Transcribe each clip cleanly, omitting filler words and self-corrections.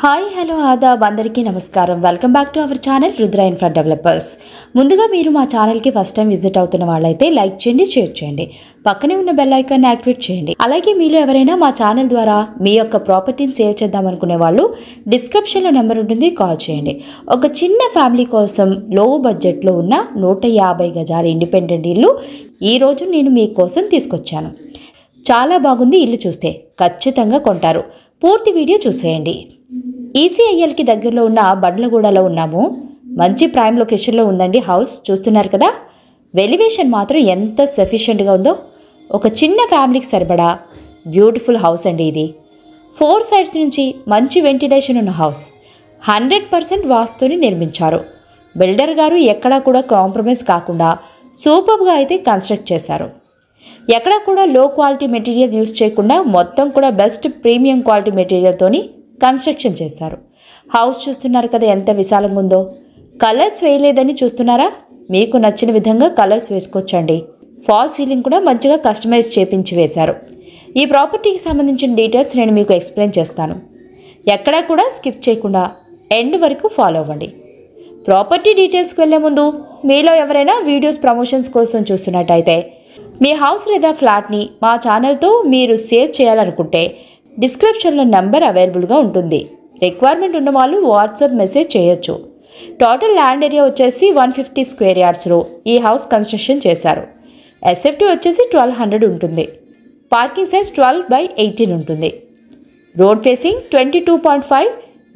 Hi hello Aadab అందరికీ నమస్కారం. Welcome back to our channel Rudra infra developers. ముందుగా మీరు మా ఛానల్కి ఫస్ట్ టైం విజిట్ అవుతున్న వాళ్ళైతే లైక్ చేయండి, షేర్ చేయండి, పక్కనే ఉన్న బెల్ ఐకాన్ని యాక్టివేట్ చేయండి. అలాగే మీలో ఎవరైనా మా ఛానల్ ద్వారా మీ యొక్క ప్రాపర్టీని సేల్ చేద్దాం అనుకునే వాళ్ళు డిస్క్రిప్షన్లో నెంబర్ ఉంటుంది, కాల్ చేయండి. ఒక చిన్న ఫ్యామిలీ కోసం లో బడ్జెట్లో ఉన్న 150 గజాల ఇండిపెండెంట్ ఇల్లు ఈరోజు నేను మీకోసం తీసుకొచ్చాను. చాలా బాగుంది. ఇల్లు చూస్తే ఖచ్చితంగా కొంటారు. పూర్తి వీడియో చూసేయండి. ఈసీఐఎల్కి దగ్గరలో ఉన్న బండ్లగూడలో ఉన్నాము. మంచి ప్రైమ్ లొకేషన్లో ఉందండి హౌస్. చూస్తున్నారు కదా, వెలివేషన్ మాత్రం ఎంత సఫిషియెంట్గా ఉందో. ఒక చిన్న ఫ్యామిలీకి సరిపడా బ్యూటిఫుల్ హౌస్ అండి ఇది. 4 సైడ్స్ నుంచి మంచి వెంటిలేషన్ ఉన్న హౌస్. 100% వాస్తుని నిర్మించారు. బిల్డర్ గారు ఎక్కడా కూడా కాంప్రమైజ్ కాకుండా సూపర్గా అయితే కన్స్ట్రక్ట్ చేశారు. ఎక్కడా కూడా లో క్వాలిటీ మెటీరియల్ యూజ్ చేయకుండా మొత్తం కూడా బెస్ట్ ప్రీమియం క్వాలిటీ మెటీరియల్తోని కన్స్ట్రక్షన్ చేశారు. హౌస్ చూస్తున్నారు కదా ఎంత విశాలంగా ఉందో. కలర్స్ వేయలేదని చూస్తున్నారా? మీకు నచ్చిన విధంగా కలర్స్ వేసుకోవచ్చండి. ఫాల్ సీలింగ్ కూడా మంచిగా కస్టమైజ్ చేపించి వేశారు. ఈ ప్రాపర్టీకి సంబంధించిన డీటెయిల్స్ నేను మీకు ఎక్స్ప్లెయిన్ చేస్తాను. ఎక్కడా కూడా స్కిప్ చేయకుండా ఎండ్ వరకు ఫాలో అవ్వండి. ప్రాపర్టీ డీటెయిల్స్కి వెళ్ళే ముందు మీలో ఎవరైనా వీడియోస్ ప్రమోషన్స్ కోసం చూస్తున్నట్టయితే మీ హౌస్ లేదా ఫ్లాట్ని మా ఛానల్తో మీరు సేల్ చేయాలనుకుంటే డిస్క్రిప్షన్లో నెంబర్ అవైలబుల్గా ఉంటుంది. రిక్వైర్మెంట్ ఉన్న వాళ్ళు వాట్సాప్ మెసేజ్ చేయొచ్చు. టోటల్ ల్యాండ్ ఏరియా వచ్చేసి 150 స్క్వేర్ యార్డ్స్లో ఈ హౌస్ కన్స్ట్రక్షన్ చేశారు. ఎస్ఎఫ్టీ వచ్చేసి 1200 ఉంటుంది. పార్కింగ్ సైజ్ 12/18 ఉంటుంది. రోడ్ ఫేసింగ్ 22.5,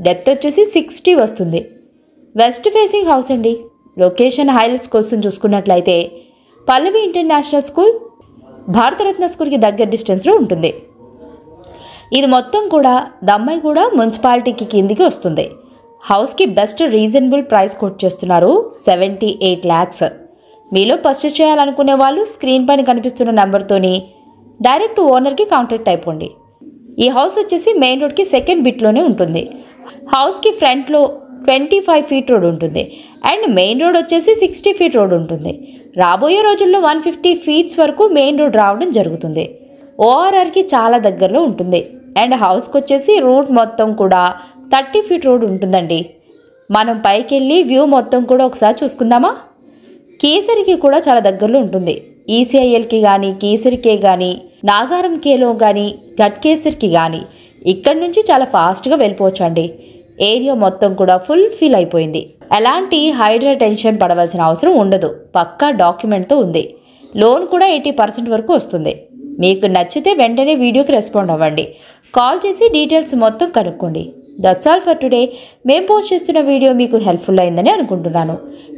డెప్త్ వచ్చేసి 60 వస్తుంది. వెస్ట్ ఫేసింగ్ హౌస్ అండి. లొకేషన్ హైలైట్స్ కోసం చూసుకున్నట్లయితే పల్లవి ఇంటర్నేషనల్ స్కూల్, భారతరత్న స్కూల్కి దగ్గర డిస్టెన్స్లో ఉంటుంది. ఇది మొత్తం కూడా దమ్మాయిగూడ మున్సిపాలిటీకి కిందికి వస్తుంది. హౌస్కి బెస్ట్ రీజనబుల్ ప్రైస్ కోట్ చేస్తున్నారు 78 lakhs. మీలో పర్చేస్ చేయాలనుకునే వాళ్ళు స్క్రీన్ పైన కనిపిస్తున్న నెంబర్తోని డైరెక్ట్ ఓనర్కి కాంటాక్ట్ అయిపోండి. ఈ హౌస్ వచ్చేసి మెయిన్ రోడ్కి సెకండ్ బిట్లోనే ఉంటుంది. హౌస్కి ఫ్రంట్లో 25 feet రోడ్ ఉంటుంది అండ్ మెయిన్ రోడ్ వచ్చేసి 60 feet రోడ్ ఉంటుంది. రాబోయే రోజుల్లో 150 feet వరకు మెయిన్ రోడ్ రావడం జరుగుతుంది. ఓఆర్ఆర్కి చాలా దగ్గరలో ఉంటుంది అండ్ హౌస్కి వచ్చేసి రూట్ మొత్తం కూడా 30 feet రోడ్ ఉంటుందండి. మనం పైకి వెళ్ళి వ్యూ మొత్తం కూడా ఒకసారి చూసుకుందామా? కేసరికి కూడా చాలా దగ్గరలో ఉంటుంది. ఈసీఐఎల్కి కానీ, కేసరికే కానీ, నాగారం కేలో కానీ, గట్కేసరికి కానీ ఇక్కడి నుంచి చాలా ఫాస్ట్గా వెళ్ళిపోవచ్చు అండి. ఏరియా మొత్తం కూడా ఫుల్ ఫిల్ అయిపోయింది. ఎలాంటి హైడ్రా టెన్షన్ పడవలసిన అవసరం ఉండదు. పక్కా డాక్యుమెంట్తో ఉంది. లోన్ కూడా 80% వరకు వస్తుంది. మీకు నచ్చితే వెంటనే వీడియోకి రెస్పాండ్ అవ్వండి. కాల్ చేసి డీటెయిల్స్ మొత్తం కనుక్కోండి. That's all for today. మేము పోస్ట్ చేస్తున్న వీడియో మీకు హెల్ప్ఫుల్ అయిందని అనుకుంటున్నాను.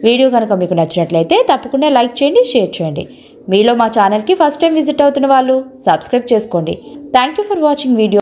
వీడియో కనుక మీకు నచ్చినట్లయితే తప్పకుండా లైక్ చేయండి, షేర్ చేయండి. మీలో మా ఛానల్కి ఫస్ట్ టైం విజిట్ అవుతున్న వాళ్ళు సబ్స్క్రైబ్ చేసుకోండి. Thank you for watching video.